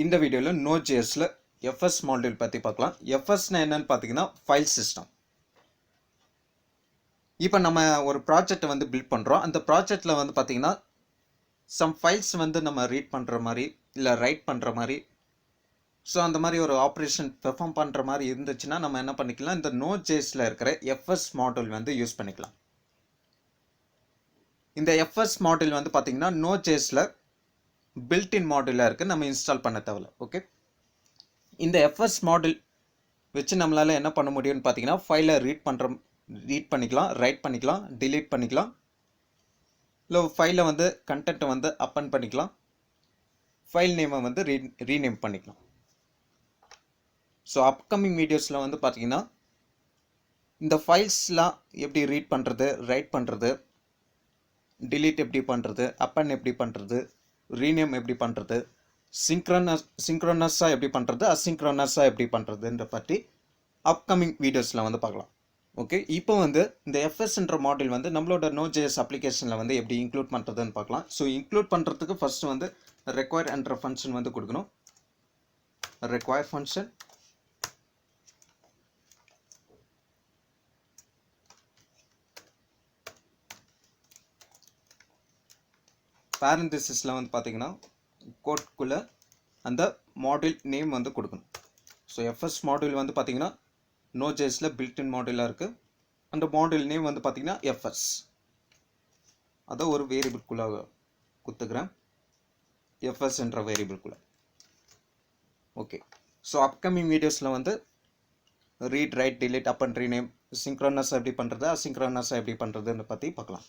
இந்த வீடியோவில் Node.jsல FS module பற்றி பார்க்கலாம். FSனா என்னன்னு பார்த்தீங்கன்னா ஃபைல் சிஸ்டம். இப்போ நம்ம ஒரு ப்ராஜெக்டை வந்து பில்ட் பண்ணுறோம். அந்த ப்ராஜெக்டில் வந்து பார்த்தீங்கன்னா சம் ஃபைல்ஸ் வந்து நம்ம ரீட் பண்ணுற மாதிரி இல்லை ரைட் பண்ணுற மாதிரி, ஸோ அந்த மாதிரி ஒரு ஆப்ரேஷன் பெர்ஃபார்ம் பண்ணுற மாதிரி இருந்துச்சுன்னா நம்ம என்ன பண்ணிக்கலாம், இந்த Node.jsல இருக்கிற FS மாடியூல் வந்து யூஸ் பண்ணிக்கலாம். இந்த FS மாடியூல் வந்து பார்த்தீங்கன்னா Node.jsல பில்ட்-இன் மாடியூலாக இருக்குது, நம்ம இன்ஸ்டால் பண்ண தேவையில்ல. ஓகே, இந்த FS மாடியூல் வச்சு நம்மளால் என்ன பண்ண முடியும்னு பார்த்தீங்கன்னா ஃபைலை ரீட் பண்ணிக்கலாம், ரைட் பண்ணிக்கலாம், டிலீட் பண்ணிக்கலாம், இல்லை ஃபைலை வந்து கண்டென்ட்டை வந்து அப்பன் பண்ணிக்கலாம், ஃபைல் நேமை வந்து ரீநேம் பண்ணிக்கலாம். ஸோ அப்கமிங் வீடியோஸில் வந்து பார்த்தீங்கன்னா இந்த ஃபைல்ஸ்லாம் எப்படி ரீட் பண்ணுறது, ரைட் பண்ணுறது, டிலீட் எப்படி பண்ணுறது, அப்பன் எப்படி பண்ணுறது, ரீநேம் எப்படி பண்ணுறது, சிங்க்ரோனஸாக எப்படி பண்ணுறது, அசிங்க்ரோனஸாக எப்படி பண்ணுறதுன்ற பற்றி அப்கமிங் வீடியோஸில் வந்து பார்க்கலாம். ஓகே, இப்போ வந்து இந்த FSன்ற மாடியூல் வந்து நம்மளோட Node.js அப்ளிகேஷனில் வந்து எப்படி இன்க்ளூட் பண்ணுறதுன்னு பார்க்கலாம். ஸோ இன்க்ளூட் பண்ணுறதுக்கு ஃபஸ்ட்டு வந்து ரெக்வயர் என்ற ஃபங்க்ஷன் வந்து கொடுக்கணும். ரெக்வயர் ஃபங்க்ஷன் பேரந்தசிஸில் வந்து பார்த்தீங்கன்னா கோட்குள்ளே அந்த மாடியூல் நேம் வந்து கொடுக்கணும். ஸோ FS மாடியூல் வந்து பார்த்தீங்கன்னா Node.jsல பில்ட்-இன் மாடியூலாக இருக்குது. அந்த மாடியூல் நேம் வந்து பார்த்தீங்கன்னா FS. அதை ஒரு வேரியபிள்குள்ளே கொடுத்துக்கிறேன், FS என்ற வேரியபிள்குள்ளே. ஓகே, ஸோ அப்கமிங் வீடியோஸில் வந்து ரீட், ரைட், டிலீட், அப்பன், ரீநேம், சிங்க்ரோனஸாக எப்படி பண்ணுறது, அசிங்க்ரோனஸாக எப்படி பண்ணுறதுன்னு பற்றி பார்க்கலாம்.